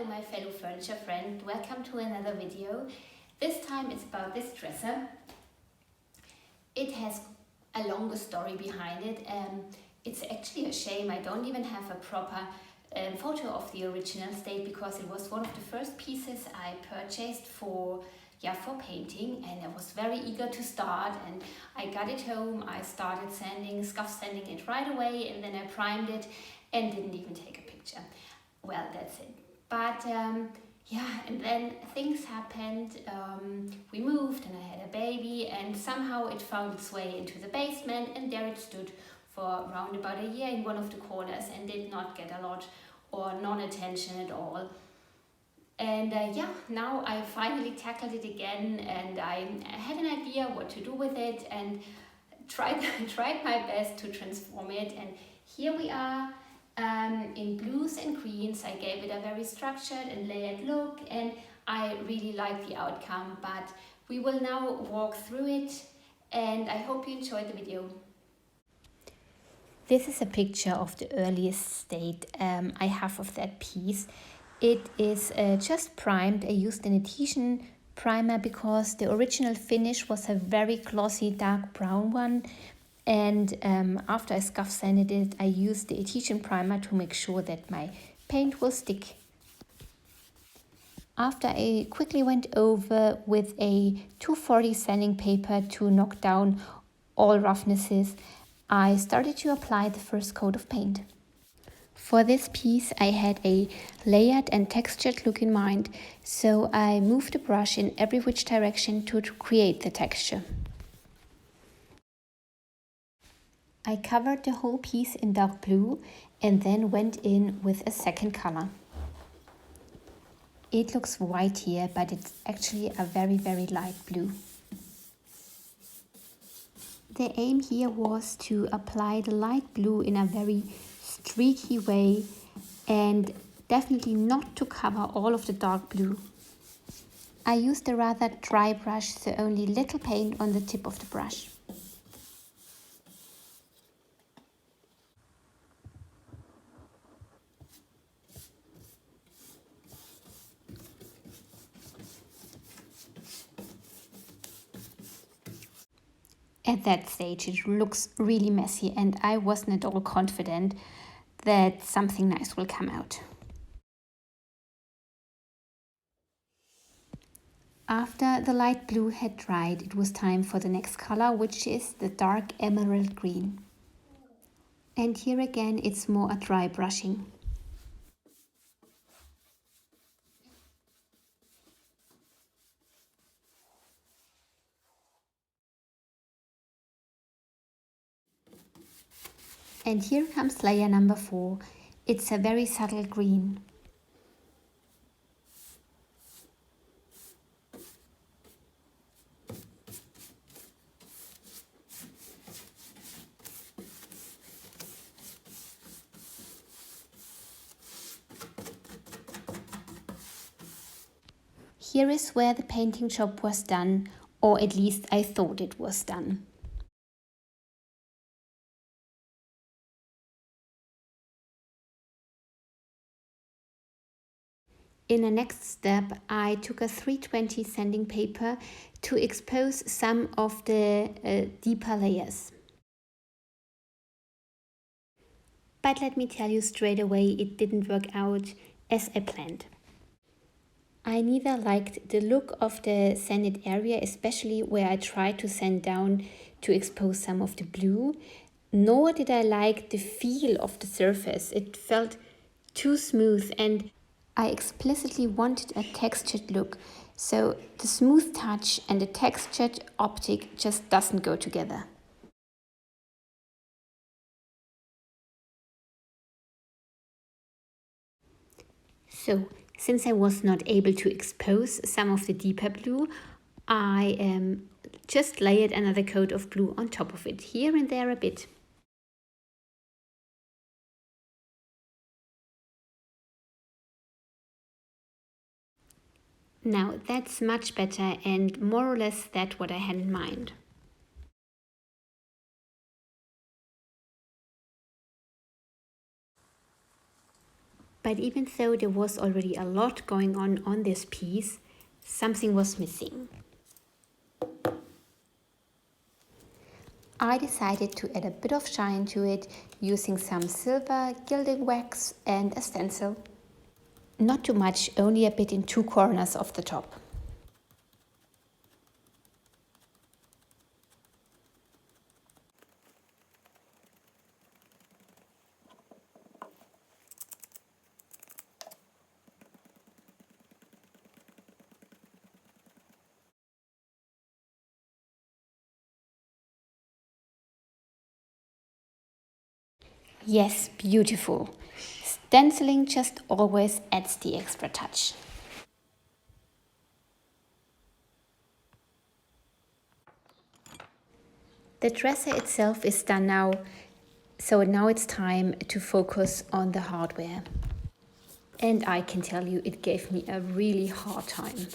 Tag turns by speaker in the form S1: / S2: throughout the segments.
S1: Hello my fellow furniture friend, welcome to another video. This time it's about this dresser. It has a longer story behind it. It's actually a shame I don't even have a proper photo of the original state, because it was one of the first pieces I purchased for painting, and I was very eager to start, and I got it home. I started scuff sanding it right away, and then I primed it and didn't even take a picture. Well, that's it. But and then things happened. We moved and I had a baby, and somehow it found its way into the basement, and there it stood for around about a year in one of the corners and did not get a lot or non-attention at all. And now I finally tackled it again, and I had an idea what to do with it and tried my best to transform it. And here we are. In blues and greens. I gave it a very structured and layered look, and I really like the outcome. But we will now walk through it, and I hope you enjoyed the video. This is a picture of the earliest state I have of that piece. It is just primed. I used an adhesion primer because the original finish was a very glossy dark brown one. And after I scuff sanded it, I used the adhesion primer to make sure that my paint will stick. After I quickly went over with a 240 sanding paper to knock down all roughnesses, I started to apply the first coat of paint. For this piece, I had a layered and textured look in mind, so I moved the brush in every which direction to create the texture. I covered the whole piece in dark blue and then went in with a second color. It looks white here, but it's actually a very, very light blue. The aim here was to apply the light blue in a very streaky way and definitely not to cover all of the dark blue. I used a rather dry brush, so only little paint on the tip of the brush. At that stage it looks really messy, and I wasn't at all confident that something nice will come out. After the light blue had dried, it was time for the next color, which is the dark emerald green. And here again it's more a dry brushing. And here comes layer number 4. It's a very subtle green. Here is where the painting job was done, or at least I thought it was done. In the next step, I took a 320 sanding paper to expose some of the deeper layers. But let me tell you straight away, it didn't work out as I planned. I neither liked the look of the sanded area, especially where I tried to sand down to expose some of the blue, nor did I like the feel of the surface. It felt too smooth, and I explicitly wanted a textured look, so the smooth touch and the textured optic just doesn't go together. So, since I was not able to expose some of the deeper blue, I just layered another coat of blue on top of it, here and there a bit. Now that's much better, and more or less that's what I had in mind. but even though there was already a lot going on this piece, something was missing. I decided to add a bit of shine to it using some silver gilding wax and a stencil. Not too much, only a bit in two corners of the top. Yes, beautiful. Stenciling just always adds the extra touch. The dresser itself is done now, so now it's time to focus on the hardware. And I can tell you, it gave me a really hard time.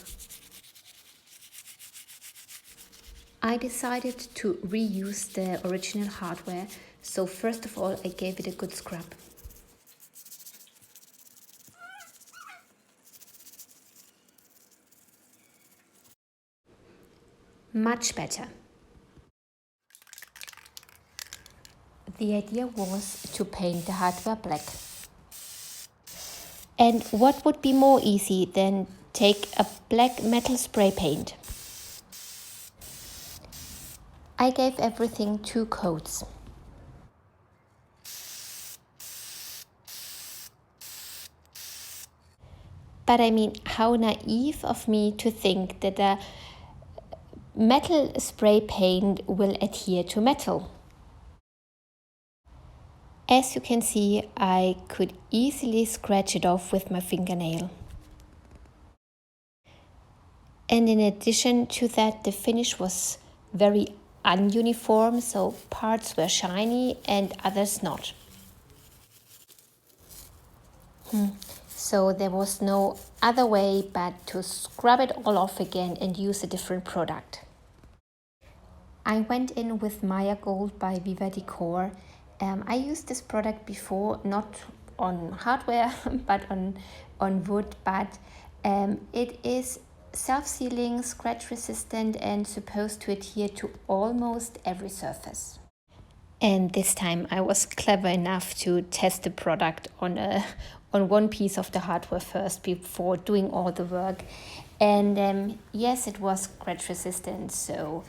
S1: I decided to reuse the original hardware, so first of all I gave it a good scrub. Much better. The idea was to paint the hardware black. And what would be more easy than take a black metal spray paint? I gave everything 2 coats. But I mean, how naive of me to think that a metal spray paint will adhere to metal. As you can see, I could easily scratch it off with my fingernail. And in addition to that, the finish was very ununiform, so parts were shiny and others not. So there was no other way but to scrub it all off again and use a different product. I went in with Maya Gold by Viva Decor. I used this product before, not on hardware but on wood, but it is self-sealing, scratch resistant and supposed to adhere to almost every surface. And this time I was clever enough to test the product on one piece of the hardware first before doing all the work. And yes, it was scratch resistant, so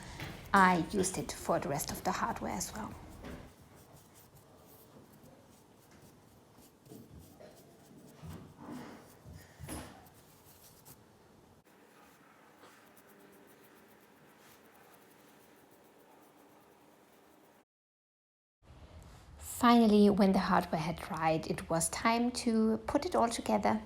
S1: I used it for the rest of the hardware as well. Finally, when the hardware had dried, it was time to put it all together.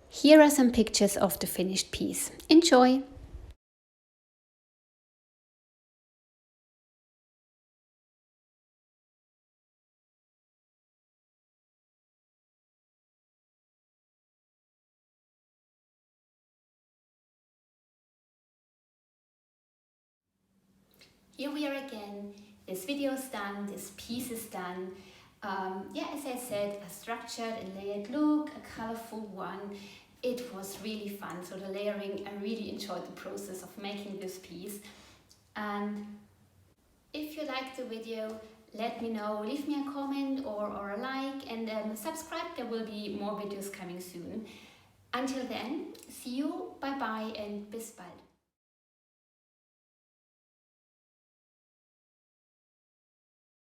S1: Here are some pictures of the finished piece. Enjoy! Here we are again. This video is done, this piece is done. Yeah, as I said, a structured and layered look, a colorful one. It was really fun. So the layering, I really enjoyed the process of making this piece. And if you liked the video, let me know, leave me a comment or a like, and subscribe. There will be more videos coming soon. Until then, see you, bye bye, and bis bald.